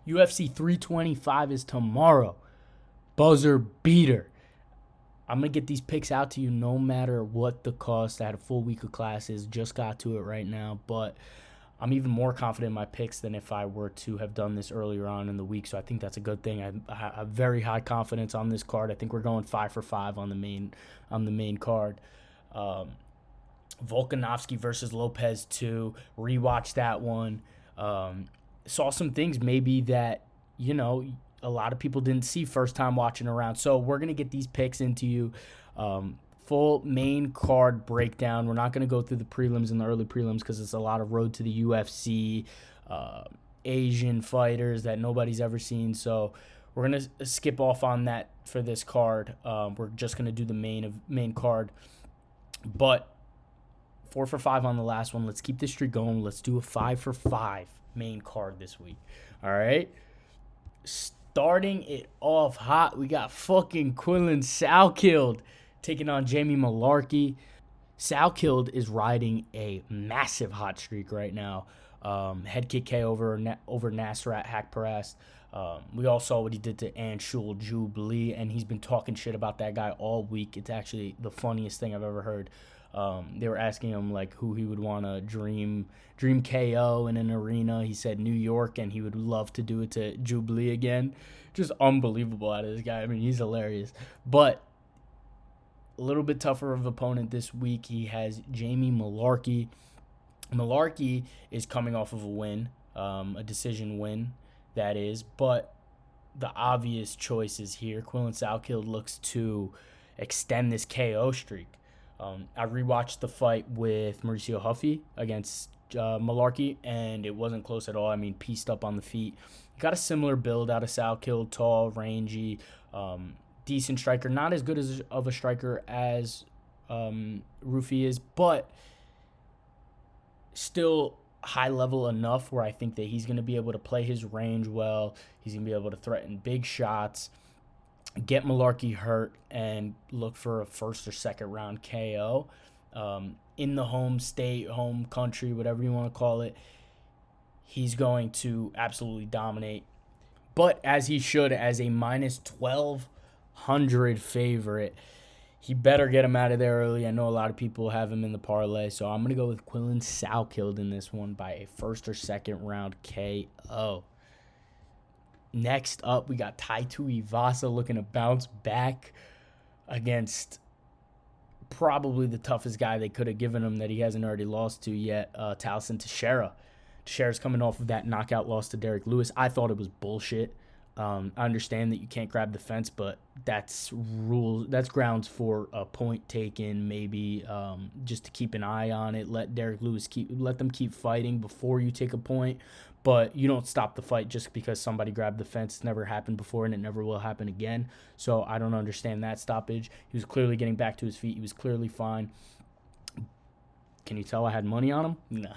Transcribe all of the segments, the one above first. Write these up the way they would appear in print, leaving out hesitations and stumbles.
UFC 325 is tomorrow. Buzzer beater. I'm going to get these picks out to you no matter what the cost. I had a full week of classes, just got to it right now, but I'm even more confident in my picks than if I were to have done this earlier on in the week, so I think that's a good thing. I have very high confidence on this card. I think we're going 5 for 5 on the main card. Volkanovski versus Lopes 2. Rewatch that one. Saw some things maybe that, a lot of people didn't see first time watching around. So we're going to get these picks into you. Full main card breakdown. We're not going to go through the prelims and the early prelims because it's a lot of road to the UFC, Asian fighters that nobody's ever seen. So we're going to skip off on that for this card. We're just going to do the main card. But 4 for 5 on the last one. Let's keep this streak going. Let's do a 5 for 5 main card this week. All right? Starting it off hot, we got fucking Quillen Salkilled taking on Jamie Mullarkey. Salkilled is riding a massive hot streak right now. Head kick K over Nasrat Haqparast. We all saw what he did to Anshul Jubilee, and he's been talking shit about that guy all week. It's actually the funniest thing I've ever heard. They were asking him like who he would want to dream KO in an arena. He said New York, and he would love to do it to Jubilee again. Just unbelievable out of this guy. I mean, he's hilarious. But a little bit tougher of opponent this week. He has Jamie Mullarkey. Mullarkey is coming off of a win, a decision win, that is. But the obvious choice is here. Quillen Salkilled looks to extend this KO streak. I rewatched the fight with Mauricio Huffy against Mullarkey, and it wasn't close at all. I mean, pieced up on the feet. Got a similar build out of Salkilled, tall, rangy, decent striker. Not as good of a striker as Rufi is, but still high level enough where I think that he's going to be able to play his range well. He's going to be able to threaten big shots, get Mullarkey hurt, and look for a first or second round KO. In the home state, home country, whatever you want to call it, he's going to absolutely dominate. But as he should, as a minus 1,200 favorite, he better get him out of there early. I know a lot of people have him in the parlay, so I'm going to go with Quillen Salkilled in this one by a first or second round KO. Next up, we got Tai Tuivasa looking to bounce back against probably the toughest guy they could have given him that he hasn't already lost to yet, Taliesin Teixeira. Teixeira's coming off of that knockout loss to Derek Lewis. I thought it was bullshit. I understand that you can't grab the fence, but that's grounds for a point taken, maybe just to keep an eye on it. Let them keep fighting before you take a point, but you don't stop the fight just because somebody grabbed the fence. It's never happened before, and it never will happen again. So I don't understand that stoppage. He was clearly getting back to his feet. He was clearly fine. Can you tell I had money on him? No.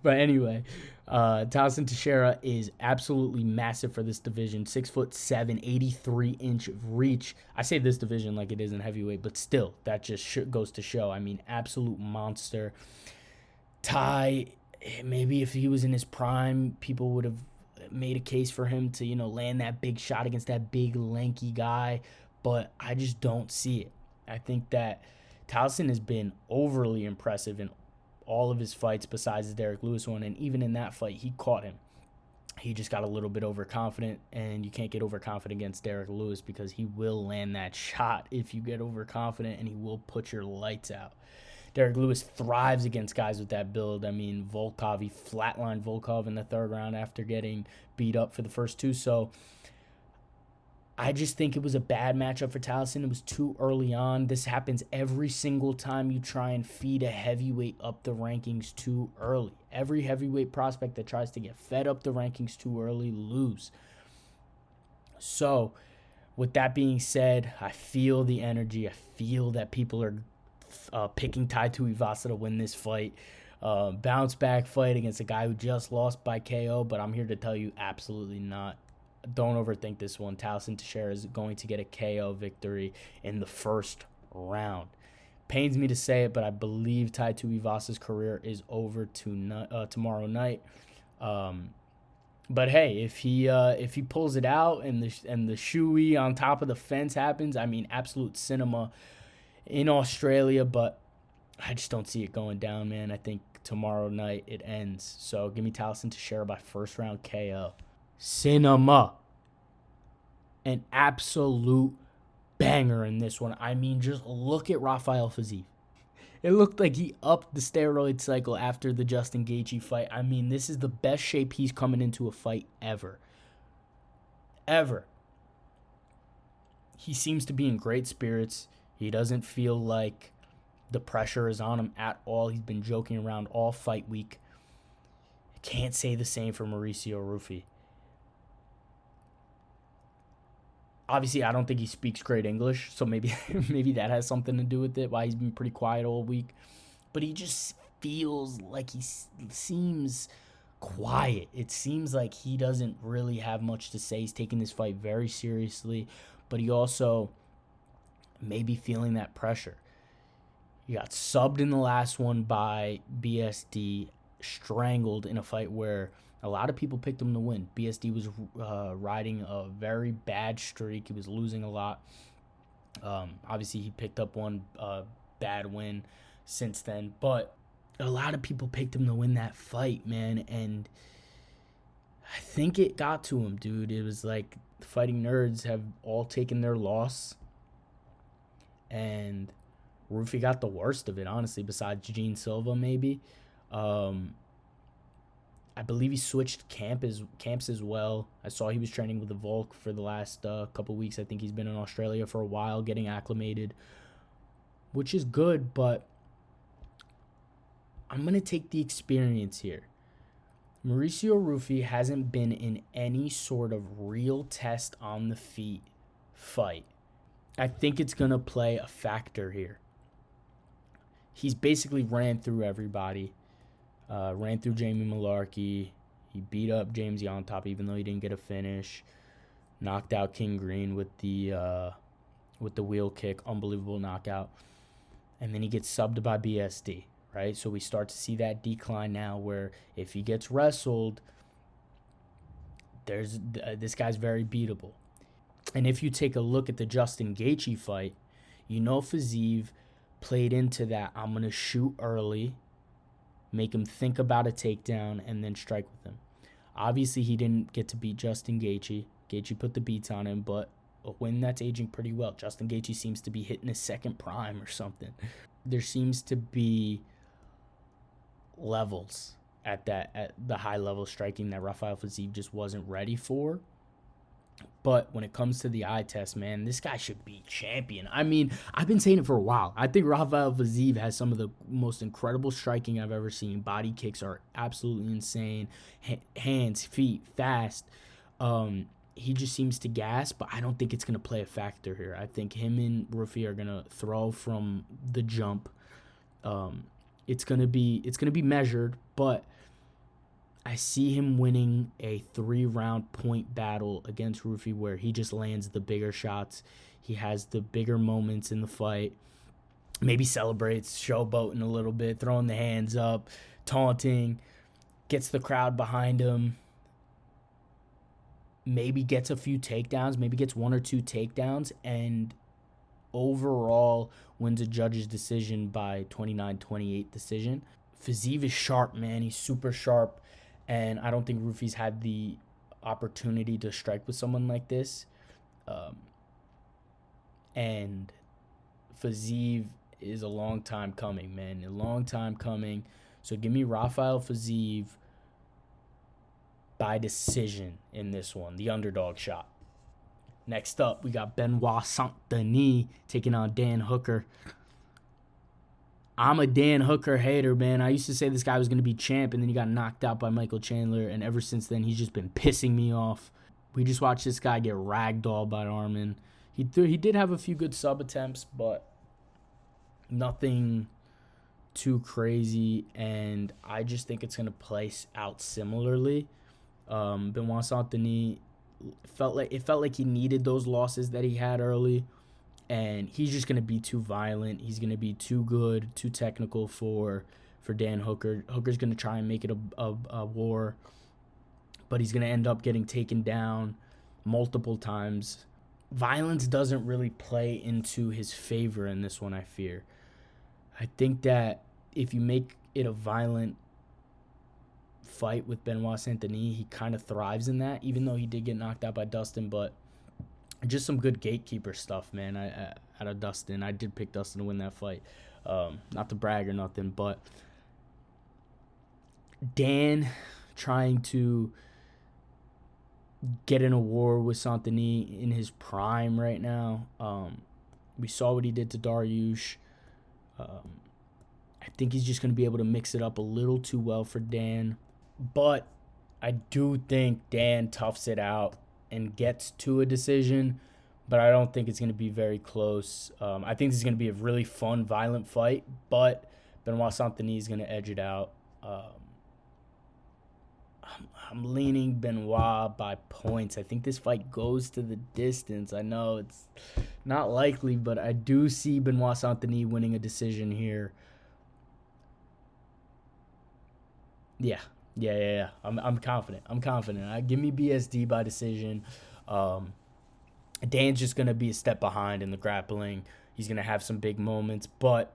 But anyway, Taliesin Teixeira is absolutely massive for this division. 6'7", 83-inch of reach. I say this division like it isn't heavyweight, but still, that just goes to show. I mean, absolute monster. Ty, maybe if he was in his prime, people would have made a case for him to, land that big shot against that big, lanky guy. But I just don't see it. I think that Taliesin has been overly impressive in all of his fights besides the Derek Lewis one, and even in that fight, he caught him. He just got a little bit overconfident, and you can't get overconfident against Derek Lewis because he will land that shot if you get overconfident, and he will put your lights out. Derek Lewis thrives against guys with that build. I mean, Volkov, he flatlined Volkov in the third round after getting beat up for the first two, so I just think it was a bad matchup for Taliesin. It was too early on. This happens every single time you try and feed a heavyweight up the rankings too early. Every heavyweight prospect that tries to get fed up the rankings too early lose. So, with that being said, I feel the energy. I feel that people are picking Tai Tuivasa to win this fight. Bounce back fight against a guy who just lost by KO, but I'm here to tell you absolutely not. Don't overthink this one. Taliesin Teixeira is going to get a KO victory in the first round. Pains me to say it, but I believe Tai Tuivasa's career is over tomorrow night. But hey, if he pulls it out and the shoey on top of the fence happens, I mean, absolute cinema in Australia. But I just don't see it going down, man. I think tomorrow night it ends. So give me Taliesin Teixeira by first round KO. Cinema. An absolute banger in this one. I mean, just look at Rafael Fiziev. It looked like he upped the steroid cycle after the Justin Gaethje fight. I mean, this is the best shape he's coming into a fight ever. Ever. He seems to be in great spirits. He doesn't feel like the pressure is on him at all. He's been joking around all fight week. I can't say the same for Mauricio Rufy. Obviously, I don't think he speaks great English, so maybe that has something to do with it, why he's been pretty quiet all week. But he just feels like he seems quiet. It seems like he doesn't really have much to say. He's taking this fight very seriously, but he also may be feeling that pressure. He got subbed in the last one by BSD, strangled in a fight where a lot of people picked him to win. BSD was riding a very bad streak. He was losing a lot. Obviously, he picked up one bad win since then. But a lot of people picked him to win that fight, man. And I think it got to him, dude. It was like the fighting nerds have all taken their loss. And Rufy got the worst of it, honestly, besides Gene Silva, maybe. I believe he switched camps as well. I saw he was training with the Volk for the last couple weeks. I think he's been in Australia for a while, getting acclimated, which is good, but I'm going to take the experience here. Mauricio Rufy hasn't been in any sort of real test on the feet fight. I think it's going to play a factor here. He's basically ran through everybody. Ran through Jamie Malarkey. He beat up James Yontop even though he didn't get a finish. Knocked out King Green with the wheel kick. Unbelievable knockout. And then he gets subbed by BSD, right? So we start to see that decline now where if he gets wrestled, this guy's very beatable. And if you take a look at the Justin Gaethje fight, you know Fiziev played into that. I'm going to shoot early, make him think about a takedown, and then strike with him. Obviously, he didn't get to beat Justin Gaethje. Gaethje put the beats on him, but a win that's aging pretty well. Justin Gaethje seems to be hitting his second prime or something. There seems to be levels at the high level striking that Rafael Fiziev just wasn't ready for. But when it comes to the eye test, man, this guy should be champion. I mean, I've been saying it for a while. I think Rafael Fiziev has some of the most incredible striking I've ever seen. Body kicks are absolutely insane. Hands, feet, fast. He just seems to gas, but I don't think it's going to play a factor here. I think him and Rufy are going to throw from the jump. It's going to be measured, but I see him winning a 3-round point battle against Rufy where he just lands the bigger shots. He has the bigger moments in the fight. Maybe celebrates, showboating a little bit, throwing the hands up, taunting, gets the crowd behind him. Maybe gets a few takedowns, maybe gets 1 or 2 takedowns, and overall wins a judge's decision by 29-28 decision. Fiziev is sharp, man. He's super sharp. And I don't think Rufy's had the opportunity to strike with someone like this. And Fiziev is a long time coming, man. A long time coming. So give me Rafael Fiziev by decision in this one. The underdog shot. Next up, we got Benoit Saint-Denis taking on Dan Hooker. I'm a Dan Hooker hater, man. I used to say this guy was going to be champ, and then he got knocked out by Michael Chandler, and ever since then, he's just been pissing me off. We just watched this guy get ragdolled by Armin. He did have a few good sub attempts, but nothing too crazy, and I just think it's going to play out similarly. Benoit Saint-Denis felt like he needed those losses that he had early. And he's just going to be too violent. He's going to be too good, too technical for Dan Hooker. Hooker's going to try and make it a war. but he's going to end up getting taken down multiple times. Violence doesn't really play into his favor in this one, I fear. I think that if you make it a violent fight with Benoit Saint-Denis, he kind of thrives in that, even though he did get knocked out by Dustin. But just some good gatekeeper stuff, man, out of Dustin. I did pick Dustin to win that fight. Not to brag or nothing, but Dan trying to get in a war with Saint-Denis in his prime right now. We saw what he did to Dariush. I think he's just going to be able to mix it up a little too well for Dan. But I do think Dan toughs it out and gets to a decision, but I don't think it's going to be very close. I think this is going to be a really fun, violent fight, but Benoit Saint-Denis is going to edge it out. I'm leaning Benoit by points. I think this fight goes to the distance. I know it's not likely, but I do see Benoit Saint-Denis winning a decision here. Yeah. I'm confident. Give me BSD by decision. Dan's just going to be a step behind in the grappling. He's going to have some big moments, but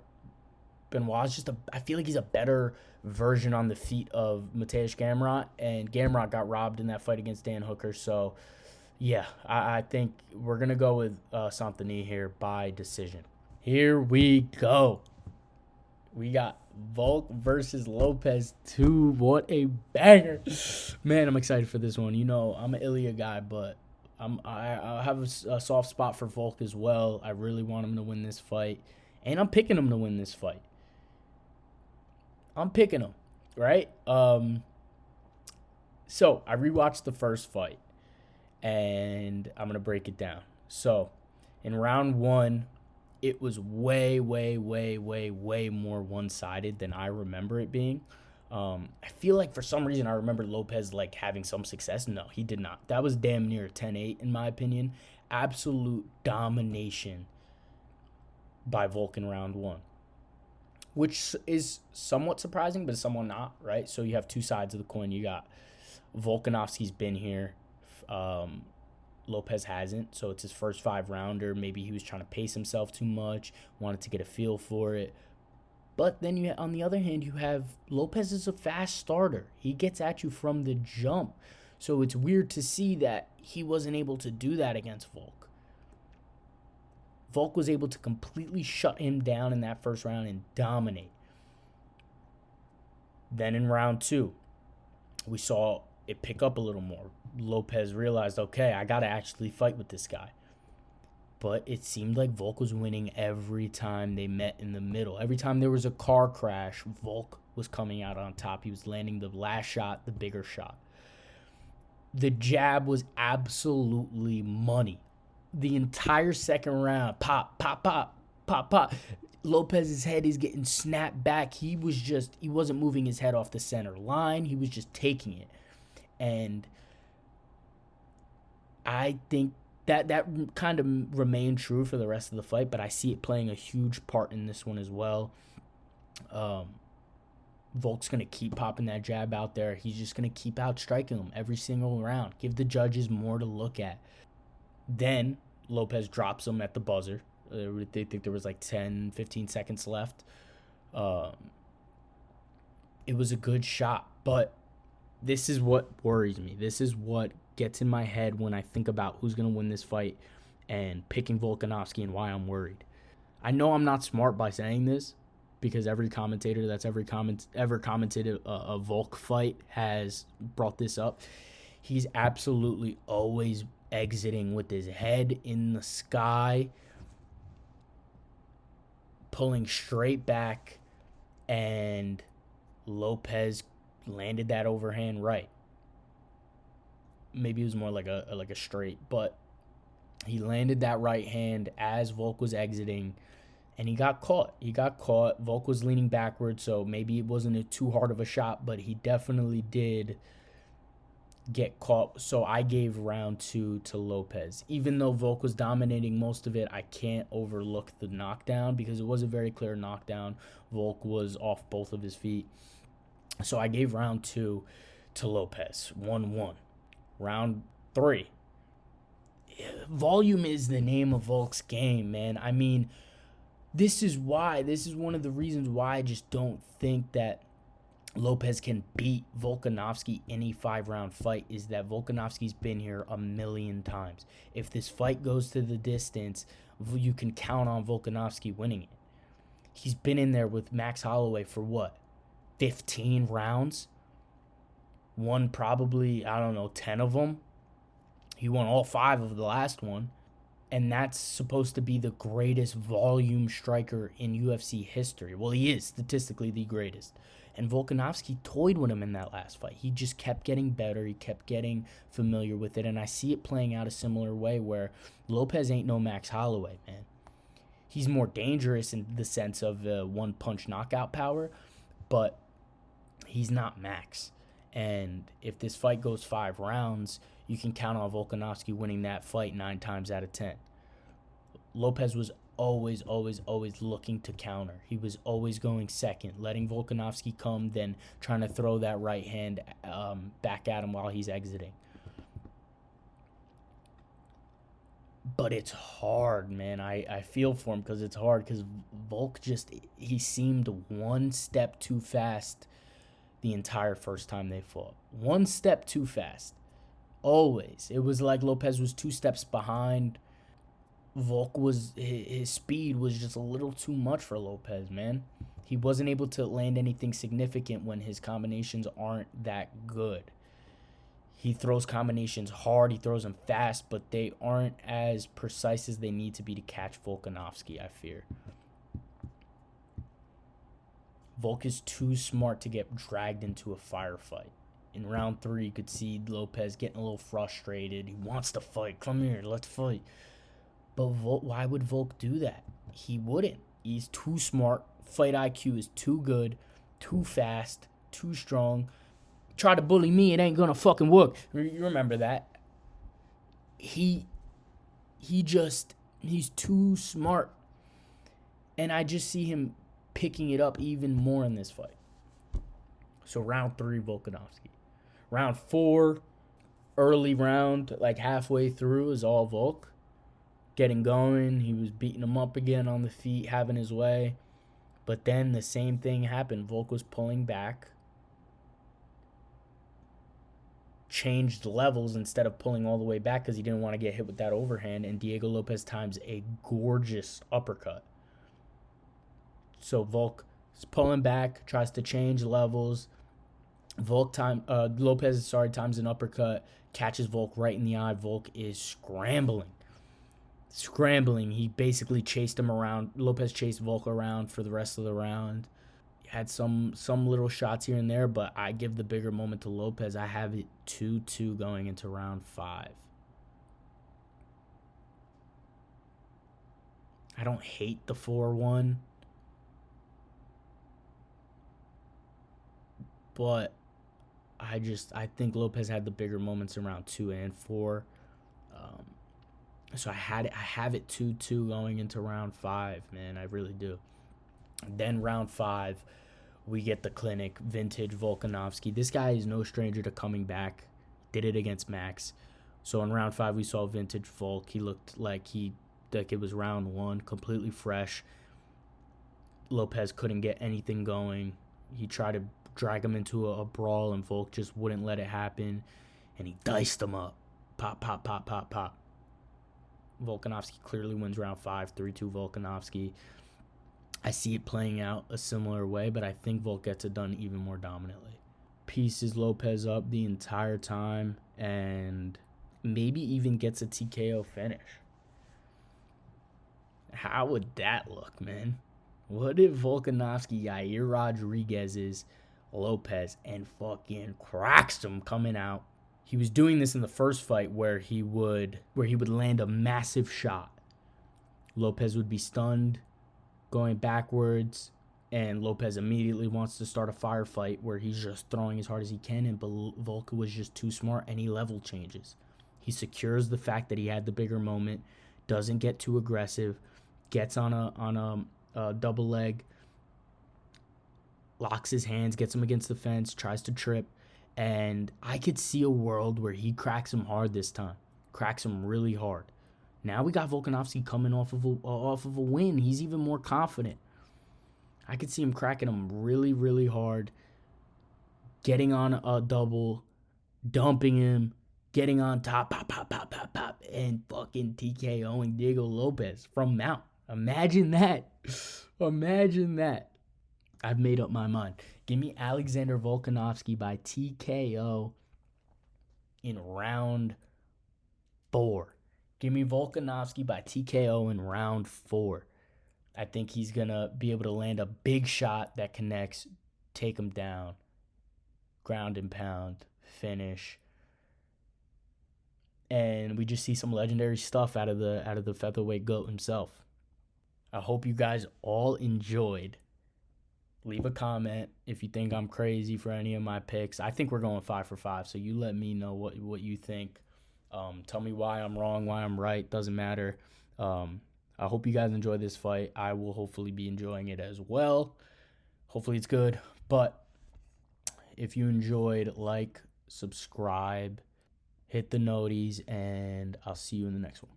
Benoit's I feel like he's a better version on the feet of Mateusz Gamrot, and Gamrot got robbed in that fight against Dan Hooker. So, yeah, I think we're going to go with Saint-Denis here by decision. Here we go. We got Volk versus Lopes 2. What a banger. Man, I'm excited for this one. You know, I'm an Ilya guy, but I have a soft spot for Volk as well. I really want him to win this fight, and I'm picking him to win this fight. I'm picking him, right? So I rewatched the first fight, and I'm going to break it down. So in round 1, it was way more one-sided than I remember it being. I feel like for some reason I remember Lopes like having some success. No, he did not. That was damn near 10-8 in my opinion. Absolute domination by Volk in round 1, which is somewhat surprising, but somewhat not, right? So you have two sides of the coin. You got Volkanovski's been here. Lopes hasn't, so it's his first 5-rounder. Maybe he was trying to pace himself too much, wanted to get a feel for it. But then on the other hand, you have Lopes is a fast starter. He gets at you from the jump. So it's weird to see that he wasn't able to do that against Volk. Volk was able to completely shut him down in that first round and dominate. Then in round 2, we saw it pick up a little more. Lopes realized, okay, I got to actually fight with this guy. But it seemed like Volk was winning every time they met in the middle. Every time there was a car crash, Volk was coming out on top. He was landing the last shot, the bigger shot. The jab was absolutely money. The entire second round, pop. Lopes's head is getting snapped back. He wasn't moving his head off the center line. He was just taking it. And I think that kind of remained true for the rest of the fight, but I see it playing a huge part in this one as well. Volk's going to keep popping that jab out there. He's just going to keep out striking him every single round. Give the judges more to look at. Then Lopes drops him at the buzzer. They think there was like 10, 15 seconds left. It was a good shot, but this is what worries me. This is what gets in my head when I think about who's going to win this fight and picking Volkanovski and why I'm worried. I know I'm not smart by saying this because every commentator that's ever commented a Volk fight has brought this up. He's absolutely always exiting with his head in the sky, pulling straight back, and Lopes landed that overhand right. Maybe it was more like a straight, but he landed that right hand as Volk was exiting, and he got caught. Volk was leaning backwards, so maybe it wasn't too hard of a shot, but he definitely did get caught. So I gave round 2 to Lopes. Even though Volk was dominating most of it, I can't overlook the knockdown because it was a very clear knockdown. Volk was off both of his feet. So I gave round 2 to Lopes, 1-1. Round 3. Volume is the name of Volk's game, man. I mean, this is one of the reasons why I just don't think that Lopes can beat Volkanovski in a 5-round fight, is that Volkanovski's been here a million times. If this fight goes to the distance, you can count on Volkanovski winning it. He's been in there with Max Holloway for what? 15 rounds? Won probably, I don't know, 10 of them. He won all 5 of the last one. And that's supposed to be the greatest volume striker in UFC history. Well, he is statistically the greatest. And Volkanovski toyed with him in that last fight. He just kept getting better. He kept getting familiar with it. And I see it playing out a similar way where Lopes ain't no Max Holloway, man. He's more dangerous in the sense of one-punch knockout power, but he's not Max. And if this fight goes 5 rounds, you can count on Volkanovski winning that fight 9 times out of 10. Lopes was always looking to counter. He was always going second, letting Volkanovski come, then trying to throw that right hand back at him while he's exiting. But it's hard, man. I feel for him because it's hard because Volk he seemed one step too fast the entire first time they fought. One step too fast. Always. It was like Lopes was 2 steps behind. Volk his speed was just a little too much for Lopes, man. He wasn't able to land anything significant when his combinations aren't that good. He throws combinations hard, he throws them fast, but they aren't as precise as they need to be to catch Volkanovski, I fear. Volk is too smart to get dragged into a firefight. In round 3, you could see Lopes getting a little frustrated. He wants to fight. Come here, let's fight. But why would Volk do that? He wouldn't. He's too smart. Fight IQ is too good, too fast, too strong. Try to bully me, it ain't gonna fucking work. You remember that. He's too smart. And I just see him picking it up even more in this fight. So round 3, Volkanovski. Round 4, early round, like halfway through, is all Volk. Getting going. He was beating him up again on the feet, having his way. But then the same thing happened. Volk was pulling back. Changed levels instead of pulling all the way back because he didn't want to get hit with that overhand. And Diego Lopes times a gorgeous uppercut. So Volk is pulling back, tries to change levels. Lopes times an uppercut, catches Volk right in the eye. Volk is scrambling. He basically chased him around. Lopes chased Volk around for the rest of the round. Had some little shots here and there, but I give the bigger moment to Lopes. I have it 2-2 going into round 5. I don't hate the 4-1. But I think Lopes had the bigger moments in round 2 and 4. So I have it 2-2 going into round 5, man. I really do. Then round 5, we get the clinic, vintage Volkanovski. This guy is no stranger to coming back. Did it against Max. So in round 5, we saw vintage Volk. He looked like it was round 1, completely fresh. Lopes couldn't get anything going. He tried to drag him into a brawl, and Volk just wouldn't let it happen. And he diced him up. Pop, pop, pop, pop, pop. Volkanovski clearly wins round 5, 3-2 Volkanovski. I see it playing out a similar way, but I think Volk gets it done even more dominantly. Pieces Lopes up the entire time and maybe even gets a TKO finish. How would that look, man? What if Volkanovski, Yair Rodriguez's Lopes and fucking cracks him coming out? He was doing this in the first fight where he would land a massive shot. Lopes would be stunned, going backwards, and Lopes immediately wants to start a firefight where he's just throwing as hard as he can, and Volk was just too smart, and he level changes. He secures the fact that he had the bigger moment, doesn't get too aggressive, gets on a double leg, locks his hands, gets him against the fence, tries to trip, And I could see a world where he cracks him hard this time, cracks him really hard. Now we got Volkanovski coming off of a win. He's even more confident. I could see him cracking him really, really hard, getting on a double, dumping him, getting on top, pop, pop, pop, pop, pop, and fucking TKOing Diego Lopes from mount. Imagine that. Imagine that. I've made up my mind. Give me Alexander Volkanovski by TKO in round 4. Give me Volkanovski by TKO in round 4. I think he's going to be able to land a big shot that connects, take him down, ground and pound, finish. And we just see some legendary stuff out of the featherweight GOAT himself. I hope you guys all enjoyed. Leave a comment if you think I'm crazy for any of my picks. I think we're going 5 for 5, so you let me know what you think. Tell me why I'm wrong, why I'm right. Doesn't matter. I hope you guys enjoy this fight. I will hopefully be enjoying it as well. Hopefully it's good. But if you enjoyed, like, subscribe, hit the noties, and I'll see you in the next one.